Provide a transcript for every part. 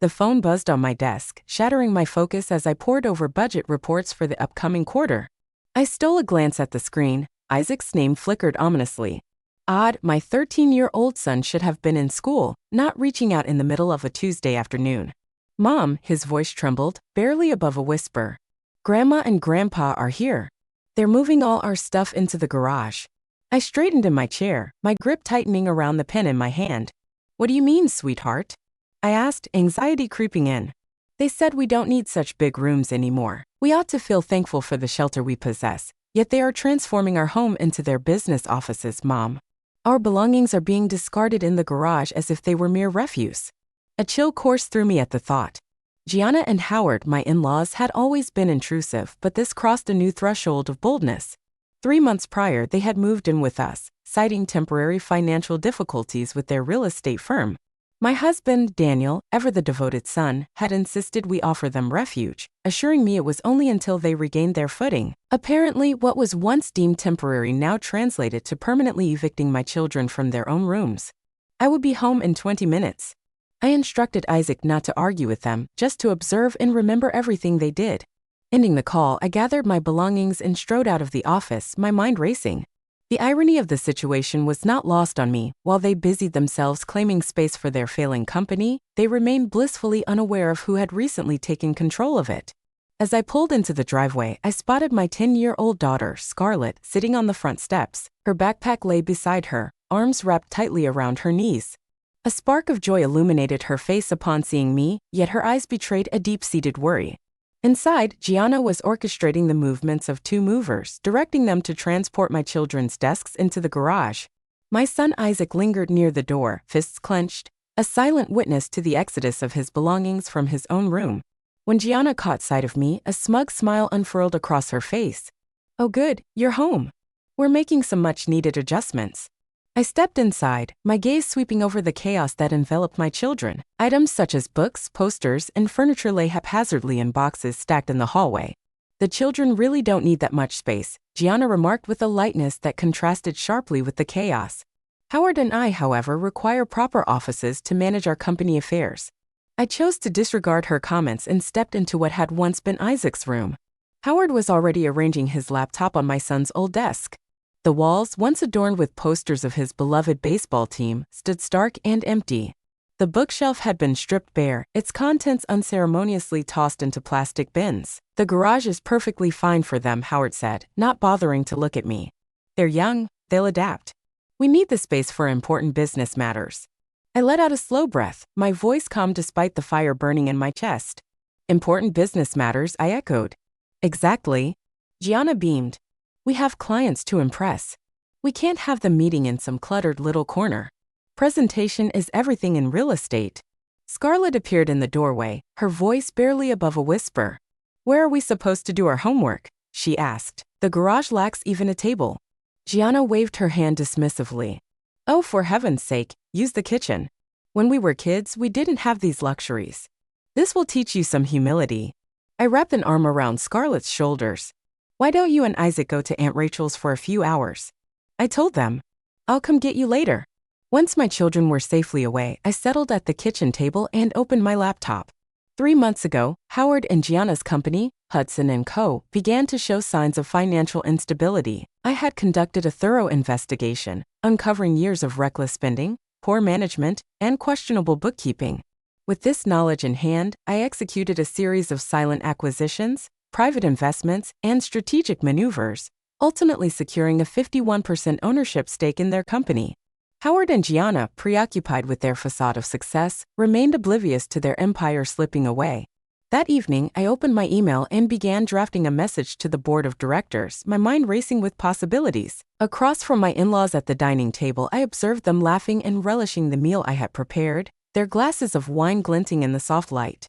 The phone buzzed on my desk, shattering my focus as I pored over budget reports for the upcoming quarter. I stole a glance at the screen. Isaac's name flickered ominously. Odd, my 13-year-old son should have been in school, not reaching out in the middle of a Tuesday afternoon. Mom, his voice trembled, barely above a whisper. Grandma and Grandpa are here. They're moving all our stuff into the garage. I straightened in my chair, my grip tightening around the pen in my hand. What do you mean, sweetheart? I asked, anxiety creeping in. They said we don't need such big rooms anymore. We ought to feel thankful for the shelter we possess, yet they are transforming our home into their business offices, Mom. Our belongings are being discarded in the garage as if they were mere refuse. A chill coursed through me at the thought. Gianna and Howard, my in-laws, had always been intrusive, but this crossed a new threshold of boldness. 3 months prior, they had moved in with us, citing temporary financial difficulties with their real estate firm. My husband, Daniel, ever the devoted son, had insisted we offer them refuge, assuring me it was only until they regained their footing. Apparently, what was once deemed temporary now translated to permanently evicting my children from their own rooms. I would be home in 20 minutes. I instructed Isaac not to argue with them, just to observe and remember everything they did. Ending the call, I gathered my belongings and strode out of the office, my mind racing. The irony of the situation was not lost on me. While they busied themselves claiming space for their failing company, they remained blissfully unaware of who had recently taken control of it. As I pulled into the driveway, I spotted my 10-year-old daughter, Scarlett, sitting on the front steps. Her backpack lay beside her, arms wrapped tightly around her knees. A spark of joy illuminated her face upon seeing me, yet her eyes betrayed a deep-seated worry. Inside, Gianna was orchestrating the movements of 2 movers, directing them to transport my children's desks into the garage. My son Isaac lingered near the door, fists clenched, a silent witness to the exodus of his belongings from his own room. When Gianna caught sight of me, a smug smile unfurled across her face. "Oh good, you're home. We're making some much-needed adjustments." I stepped inside, my gaze sweeping over the chaos that enveloped my children. Items such as books, posters, and furniture lay haphazardly in boxes stacked in the hallway. "The children really don't need that much space," Gianna remarked with a lightness that contrasted sharply with the chaos. "Howard and I, however, require proper offices to manage our company affairs." I chose to disregard her comments and stepped into what had once been Isaac's room. Howard was already arranging his laptop on my son's old desk. The walls, once adorned with posters of his beloved baseball team, stood stark and empty. The bookshelf had been stripped bare, its contents unceremoniously tossed into plastic bins. "The garage is perfectly fine for them," Howard said, not bothering to look at me. "They're young, they'll adapt. We need the space for important business matters." I let out a slow breath, my voice calm despite the fire burning in my chest. "Important business matters," I echoed. "Exactly." Gianna beamed. "We have clients to impress. We can't have them meeting in some cluttered little corner. Presentation is everything in real estate." Scarlett appeared in the doorway, her voice barely above a whisper. "Where are we supposed to do our homework?" she asked. "The garage lacks even a table." Gianna waved her hand dismissively. "Oh, for heaven's sake, use the kitchen. When we were kids, we didn't have these luxuries. This will teach you some humility." I wrapped an arm around Scarlett's shoulders. "Why don't you and Isaac go to Aunt Rachel's for a few hours?" I told them. "I'll come get you later." Once my children were safely away, I settled at the kitchen table and opened my laptop. 3 months ago, Howard and Gianna's company, Hudson & Co., began to show signs of financial instability. I had conducted a thorough investigation, uncovering years of reckless spending, poor management, and questionable bookkeeping. With this knowledge in hand, I executed a series of silent acquisitions, private investments, and strategic maneuvers, ultimately securing a 51% ownership stake in their company. Howard and Gianna, preoccupied with their facade of success, remained oblivious to their empire slipping away. That evening, I opened my email and began drafting a message to the board of directors, my mind racing with possibilities. Across from my in-laws at the dining table, I observed them laughing and relishing the meal I had prepared, their glasses of wine glinting in the soft light.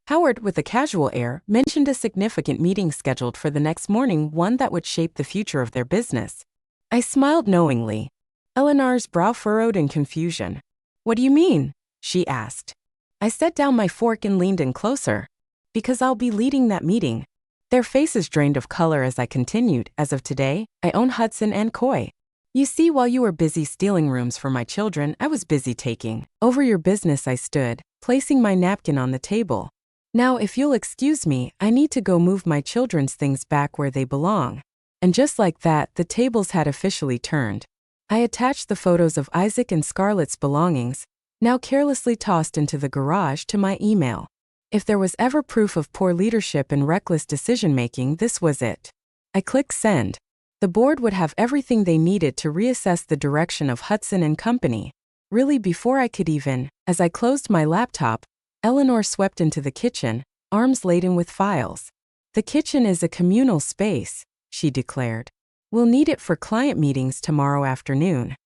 Howard, with a casual air, mentioned a significant meeting scheduled for the next morning, one that would shape the future of their business. I smiled knowingly. Eleanor's brow furrowed in confusion. "What do you mean?" she asked. I set down my fork and leaned in closer. "Because I'll be leading that meeting." Their faces drained of color as I continued. "As of today, I own Hudson & Co. You see, while you were busy stealing rooms for my children, I was busy taking over your business." I stood, placing my napkin on the table. Now, if you'll excuse me, I need to go move my children's things back where they belong. And just like that, the tables had officially turned. I attached the photos of Isaac and Scarlett's belongings, now carelessly tossed into the garage, to my email. If there was ever proof of poor leadership and reckless decision-making, this was it. I clicked send. The board would have everything they needed to reassess the direction of Hudson and Company. Really, before I could even, as I closed my laptop, Eleanor swept into the kitchen, arms laden with files. "The kitchen is a communal space," she declared. "We'll need it for client meetings tomorrow afternoon."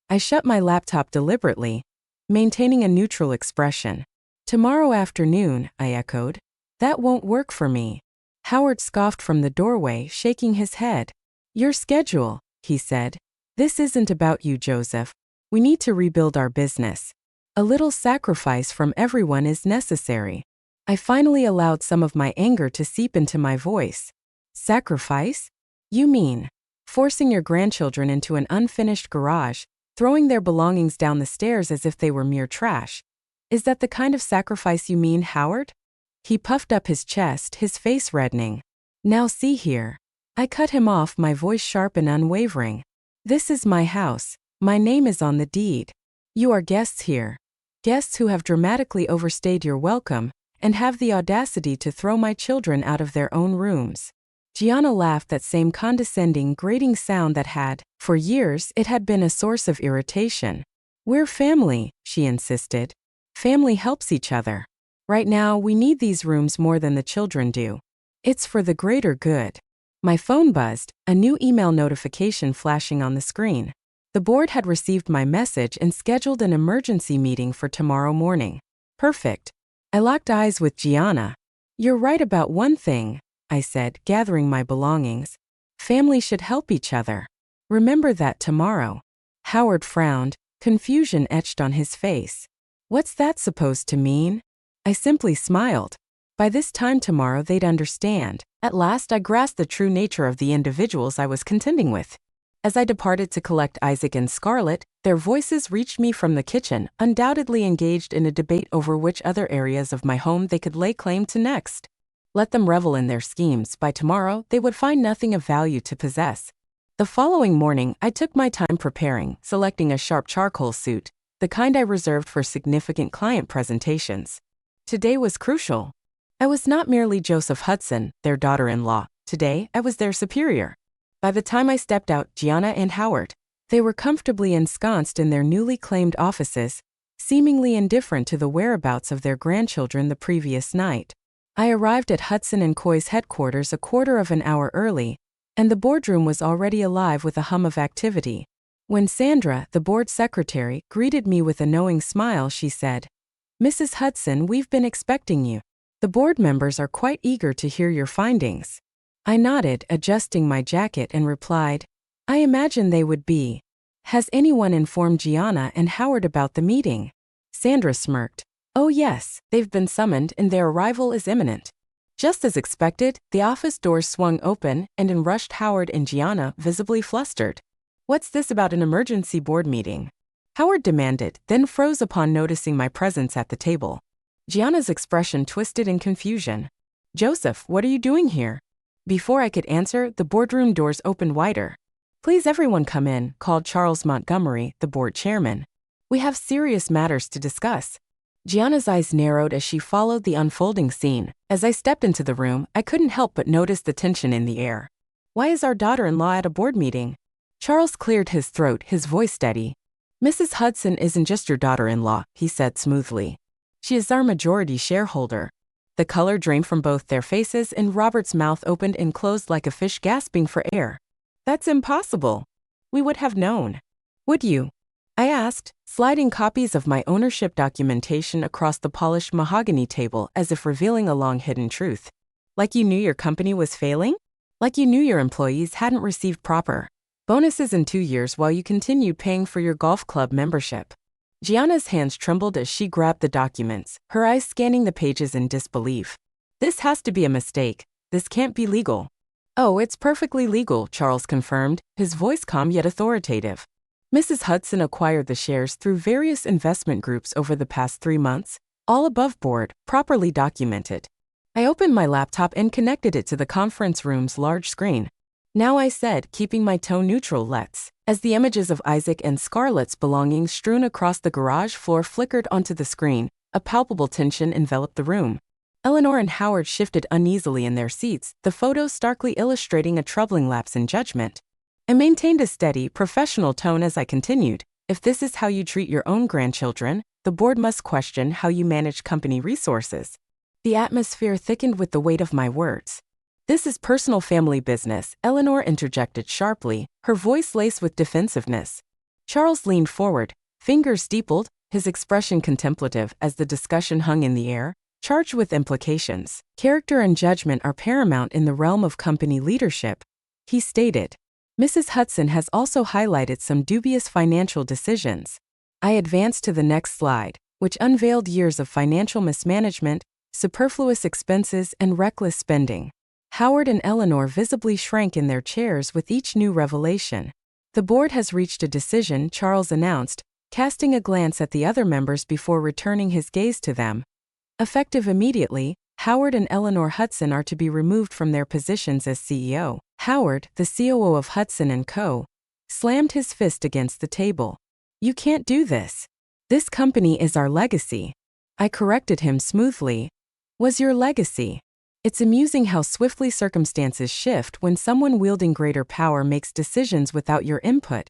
I shut my laptop deliberately, maintaining a neutral expression. "Tomorrow afternoon," I echoed. "That won't work for me." Howard scoffed from the doorway, shaking his head. "Your schedule," he said. "This isn't about you, Joseph. We need to rebuild our business. A little sacrifice from everyone is necessary." I finally allowed some of my anger to seep into my voice. "Sacrifice? You mean forcing your grandchildren into an unfinished garage, throwing their belongings down the stairs as if they were mere trash? Is that the kind of sacrifice you mean, Howard?" He puffed up his chest, his face reddening. "Now see here." I cut him off, my voice sharp and unwavering. "This is my house. My name is on the deed. You are guests here. Guests who have dramatically overstayed your welcome and have the audacity to throw my children out of their own rooms." Gianna laughed, that same condescending, grating sound that had, for years, it had been a source of irritation. "We're family," she insisted. "Family helps each other. Right now, we need these rooms more than the children do. It's for the greater good." My phone buzzed, a new email notification flashing on the screen. The board had received my message and scheduled an emergency meeting for tomorrow morning. Perfect. I locked eyes with Gianna. "You're right about one thing," I said, gathering my belongings. "Family should help each other. Remember that tomorrow." Howard frowned, confusion etched on his face. "What's that supposed to mean?" I simply smiled. By this time tomorrow they'd understand. At last I grasped the true nature of the individuals I was contending with. As I departed to collect Isaac and Scarlett, their voices reached me from the kitchen, undoubtedly engaged in a debate over which other areas of my home they could lay claim to next. Let them revel in their schemes. By tomorrow, they would find nothing of value to possess. The following morning, I took my time preparing, selecting a sharp charcoal suit, the kind I reserved for significant client presentations. Today was crucial. I was not merely Joseph Hudson, their daughter-in-law. Today, I was their superior. By the time I stepped out, Gianna and Howard, they were comfortably ensconced in their newly claimed offices, seemingly indifferent to the whereabouts of their grandchildren the previous night. I arrived at Hudson & Coy's headquarters a quarter of an hour early, and the boardroom was already alive with a hum of activity. When Sandra, the board secretary, greeted me with a knowing smile, she said, "Mrs. Hudson, we've been expecting you. The board members are quite eager to hear your findings." I nodded, adjusting my jacket, and replied, "I imagine they would be. Has anyone informed Gianna and Howard about the meeting?" Sandra smirked. "Oh yes, they've been summoned and their arrival is imminent." Just as expected, the office doors swung open and in rushed Howard and Gianna, visibly flustered. "What's this about an emergency board meeting?" Howard demanded, then froze upon noticing my presence at the table. Gianna's expression twisted in confusion. "Joseph, what are you doing here?" Before I could answer, the boardroom doors opened wider. "Please everyone come in," called Charles Montgomery, the board chairman. "We have serious matters to discuss." Gianna's eyes narrowed as she followed the unfolding scene. As I stepped into the room, I couldn't help but notice the tension in the air. "Why is our daughter-in-law at a board meeting?" Charles cleared his throat, his voice steady. "Mrs. Hudson isn't just your daughter-in-law," he said smoothly. "She is our majority shareholder." The color drained from both their faces, and Robert's mouth opened and closed like a fish gasping for air. "That's impossible. We would have known." "Would you?" I asked, sliding copies of my ownership documentation across the polished mahogany table as if revealing a long-hidden truth. "Like you knew your company was failing? Like you knew your employees hadn't received proper bonuses in 2 years while you continued paying for your golf club membership?" Gianna's hands trembled as she grabbed the documents, her eyes scanning the pages in disbelief. "This has to be a mistake. This can't be legal." "Oh, it's perfectly legal," Charles confirmed, his voice calm yet authoritative. "Mrs. Hudson acquired the shares through various investment groups over the past 3 months, All above board, properly documented. I opened my laptop and connected it to the conference room's large screen. Now I said, keeping my tone neutral, let's. As the images of Isaac and Scarlett's belongings strewn across the garage floor flickered onto the screen, a palpable tension enveloped the room. Eleanor and Howard shifted uneasily in their seats, the photos starkly illustrating a troubling lapse in judgment. I maintained a steady, professional tone as I continued. If this is how you treat your own grandchildren, the board must question how you manage company resources. The atmosphere thickened with the weight of my words. This is personal family business, Eleanor interjected sharply, her voice laced with defensiveness. Charles leaned forward, fingers steepled, his expression contemplative as the discussion hung in the air, charged with implications. Character and judgment are paramount in the realm of company leadership, he stated. Mrs. Hudson has also highlighted some dubious financial decisions. I advanced to the next slide, which unveiled years of financial mismanagement, superfluous expenses, and reckless spending. Howard and Eleanor visibly shrank in their chairs with each new revelation. The board has reached a decision, Charles announced, casting a glance at the other members before returning his gaze to them. Effective immediately, Howard and Eleanor Hudson are to be removed from their positions as CEO. Howard, the COO of Hudson & Co., slammed his fist against the table. You can't do this. This company is our legacy. I corrected him smoothly. Was your legacy? It's amusing how swiftly circumstances shift when someone wielding greater power makes decisions without your input.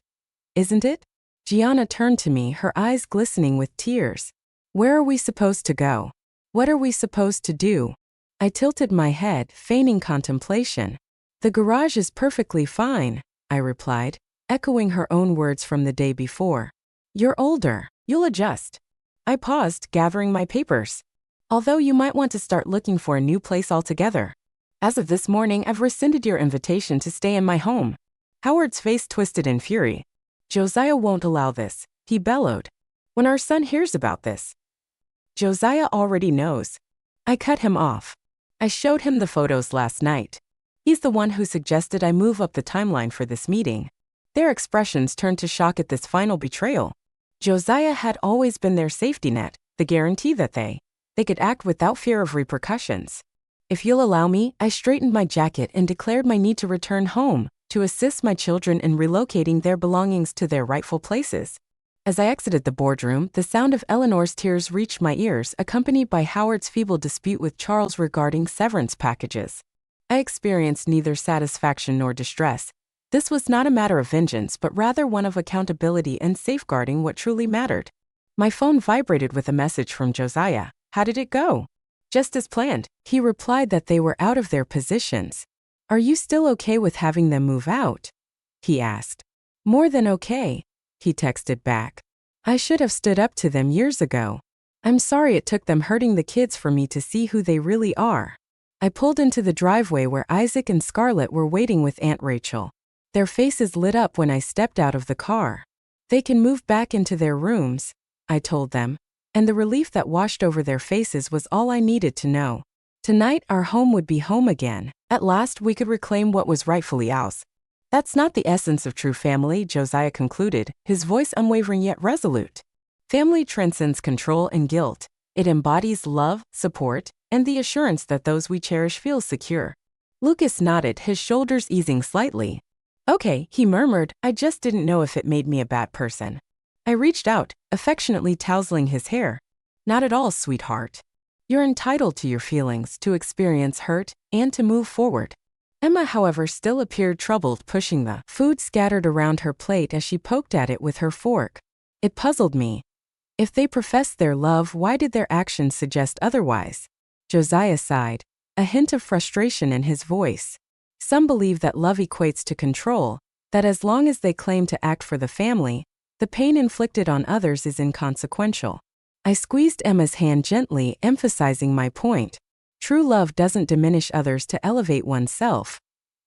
Isn't it? Gianna turned to me, her eyes glistening with tears. Where are we supposed to go? What are we supposed to do? I tilted my head, feigning contemplation. The garage is perfectly fine, I replied, echoing her own words from the day before. You're older. You'll adjust. I paused, gathering my papers. Although you might want to start looking for a new place altogether. As of this morning, I've rescinded your invitation to stay in my home. Howard's face twisted in fury. Josiah won't allow this, he bellowed. When our son hears about this. Josiah already knows. I cut him off. I showed him the photos last night. He's the one who suggested I move up the timeline for this meeting. Their expressions turned to shock at this final betrayal. Josiah had always been their safety net, the guarantee that they could act without fear of repercussions. If you'll allow me, I straightened my jacket and declared my need to return home, to assist my children in relocating their belongings to their rightful places. As I exited the boardroom, the sound of Eleanor's tears reached my ears, accompanied by Howard's feeble dispute with Charles regarding severance packages. I experienced neither satisfaction nor distress. This was not a matter of vengeance, but rather one of accountability and safeguarding what truly mattered. My phone vibrated with a message from Josiah. How did it go? Just as planned. He replied that they were out of their positions. Are you still okay with having them move out? He asked. More than okay, he texted back. I should have stood up to them years ago. I'm sorry it took them hurting the kids for me to see who they really are. I pulled into the driveway where Isaac and Scarlett were waiting with Aunt Rachel. Their faces lit up when I stepped out of the car. They can move back into their rooms, I told them, and the relief that washed over their faces was all I needed to know. Tonight our home would be home again. At last we could reclaim what was rightfully ours. That's not the essence of true family, Josiah concluded, his voice unwavering yet resolute. Family transcends control and guilt. It embodies love, support, and the assurance that those we cherish feel secure. Lucas nodded, his shoulders easing slightly. Okay, he murmured, I just didn't know if it made me a bad person. I reached out, affectionately tousling his hair. Not at all, sweetheart. You're entitled to your feelings, to experience hurt, and to move forward. Emma, however, still appeared troubled, pushing the food scattered around her plate as she poked at it with her fork. It puzzled me. If they professed their love, why did their actions suggest otherwise? Josiah sighed, a hint of frustration in his voice. Some believe that love equates to control, that as long as they claim to act for the family, the pain inflicted on others is inconsequential. I squeezed Emma's hand gently, emphasizing my point. True love doesn't diminish others to elevate oneself.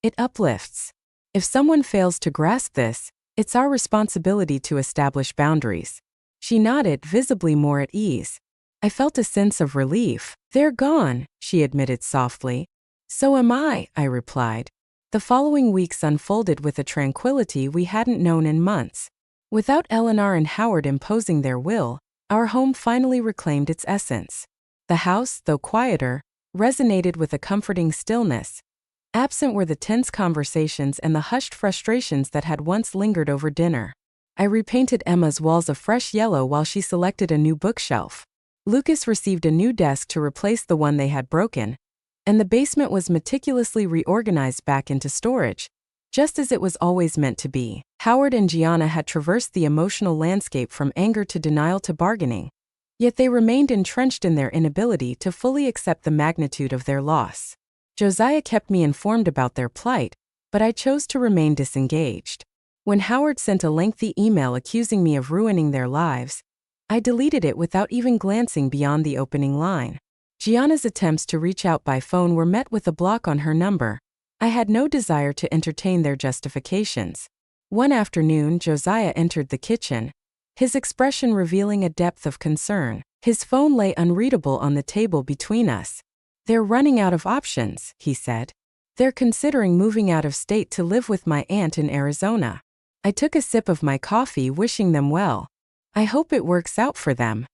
It uplifts. If someone fails to grasp this, it's our responsibility to establish boundaries. She nodded, visibly more at ease. I felt a sense of relief. They're gone, she admitted softly. So am I replied. The following weeks unfolded with a tranquility we hadn't known in months. Without Eleanor and Howard imposing their will, Our home finally reclaimed its essence. The house, though quieter, resonated with a comforting stillness. Absent were the tense conversations and the hushed frustrations that had once lingered over dinner. I repainted Emma's walls a fresh yellow while she selected a new bookshelf. Lucas received a new desk to replace the one they had broken, and the basement was meticulously reorganized back into storage, just as it was always meant to be. Howard and Gianna had traversed the emotional landscape from anger to denial to bargaining, yet they remained entrenched in their inability to fully accept the magnitude of their loss. Josiah kept me informed about their plight, but I chose to remain disengaged. When Howard sent a lengthy email accusing me of ruining their lives, I deleted it without even glancing beyond the opening line. Gianna's attempts to reach out by phone were met with a block on her number. I had no desire to entertain their justifications. One afternoon, Josiah entered the kitchen, his expression revealing a depth of concern. His phone lay unreadable on the table between us. "They're running out of options," he said. "They're considering moving out of state to live with my aunt in Arizona." I took a sip of my coffee, wishing them well. "I hope it works out for them."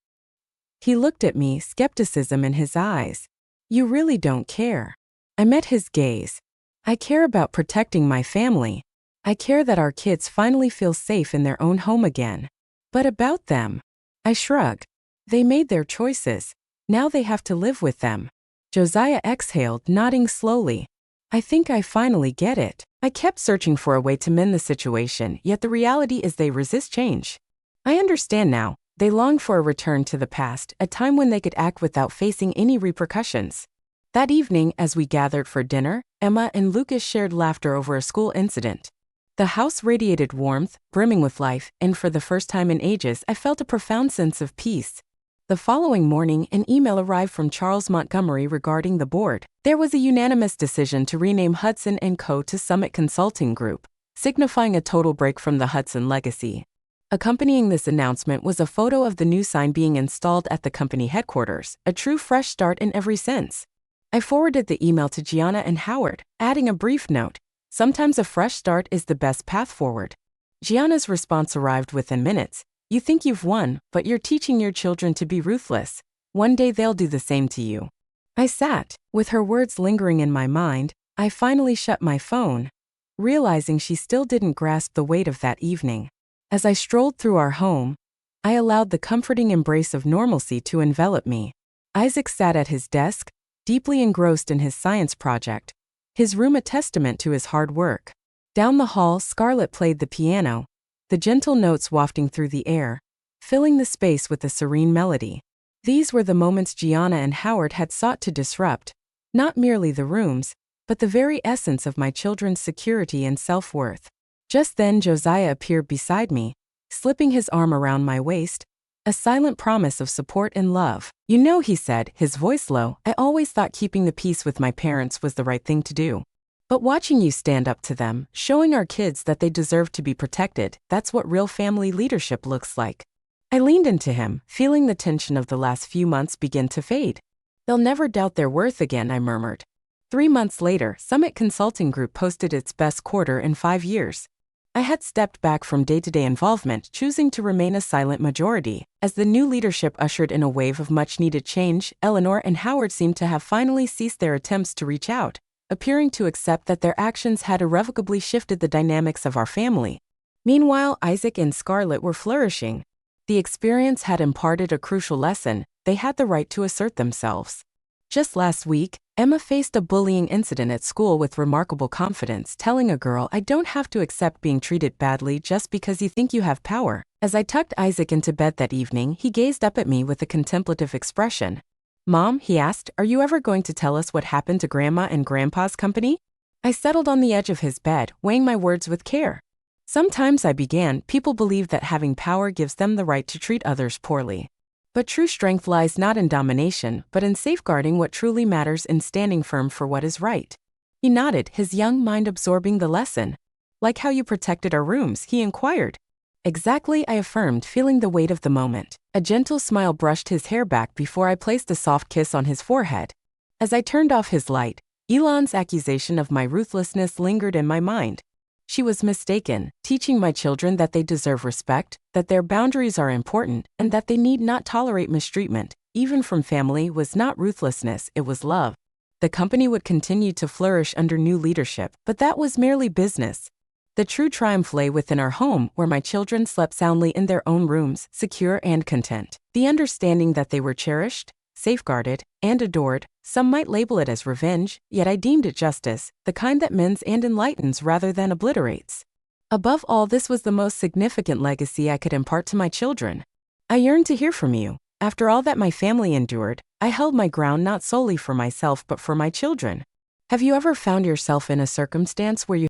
He looked at me, skepticism in his eyes. "You really don't care." I met his gaze. "I care about protecting my family. I care that our kids finally feel safe in their own home again. But about them?" I shrugged. "They made their choices. Now they have to live with them." Josiah exhaled, nodding slowly. "I think I finally get it. I kept searching for a way to mend the situation, yet the reality is they resist change. I understand now. They long for a return to the past, a time when they could act without facing any repercussions." That evening, as we gathered for dinner, Emma and Lucas shared laughter over a school incident. The house radiated warmth, brimming with life, and for the first time in ages, I felt a profound sense of peace. The following morning, an email arrived from Charles Montgomery regarding the board. There was a unanimous decision to rename Hudson & Co. to Summit Consulting Group, signifying a total break from the Hudson legacy. Accompanying this announcement was a photo of the new sign being installed at the company headquarters, a true fresh start in every sense. I forwarded the email to Gianna and Howard, adding a brief note: "Sometimes a fresh start is the best path forward." Gianna's response arrived within minutes. "You think you've won, but you're teaching your children to be ruthless. One day they'll do the same to you." I sat, with her words lingering in my mind. I finally shut my phone, realizing she still didn't grasp the weight of that evening. As I strolled through our home, I allowed the comforting embrace of normalcy to envelop me. Isaac sat at his desk, deeply engrossed in his science project, his room a testament to his hard work. Down the hall, Scarlett played the piano, the gentle notes wafting through the air, filling the space with a serene melody. These were the moments Gianna and Howard had sought to disrupt, not merely the rooms, but the very essence of my children's security and self-worth. Just then Josiah appeared beside me, slipping his arm around my waist, a silent promise of support and love. "You know," he said, his voice low, "I always thought keeping the peace with my parents was the right thing to do. But watching you stand up to them, showing our kids that they deserve to be protected, that's what real family leadership looks like." I leaned into him, feeling the tension of the last few months begin to fade. "They'll never doubt their worth again," I murmured. 3 months later, Summit Consulting Group posted its best quarter in 5 years. I had stepped back from day-to-day involvement, choosing to remain a silent majority. As the new leadership ushered in a wave of much-needed change, Eleanor and Howard seemed to have finally ceased their attempts to reach out, appearing to accept that their actions had irrevocably shifted the dynamics of our family. Meanwhile, Isaac and Scarlett were flourishing. The experience had imparted a crucial lesson: they had the right to assert themselves. Just last week, Emma faced a bullying incident at school with remarkable confidence, telling a girl, "I don't have to accept being treated badly just because you think you have power." As I tucked Isaac into bed that evening, he gazed up at me with a contemplative expression. "Mom," he asked, "are you ever going to tell us what happened to Grandma and Grandpa's company?" I settled on the edge of his bed, weighing my words with care. "Sometimes," I began, "people believe that having power gives them the right to treat others poorly. But true strength lies not in domination, but in safeguarding what truly matters and standing firm for what is right." He nodded, his young mind absorbing the lesson. "Like how you protected our rooms?" he inquired. "Exactly," I affirmed, feeling the weight of the moment. A gentle smile brushed his hair back before I placed a soft kiss on his forehead. As I turned off his light, Elon's accusation of my ruthlessness lingered in my mind. She was mistaken, teaching my children that they deserve respect, that their boundaries are important, and that they need not tolerate mistreatment, even from family, was not ruthlessness, it was love. The company would continue to flourish under new leadership, but that was merely business. The true triumph lay within our home, where my children slept soundly in their own rooms, secure and content. The understanding that they were cherished, safeguarded, and adored. Some might label it as revenge, yet I deemed it justice, the kind that mends and enlightens rather than obliterates. Above all, this was the most significant legacy I could impart to my children. I yearned to hear from you. After all that my family endured, I held my ground not solely for myself but for my children. Have you ever found yourself in a circumstance where you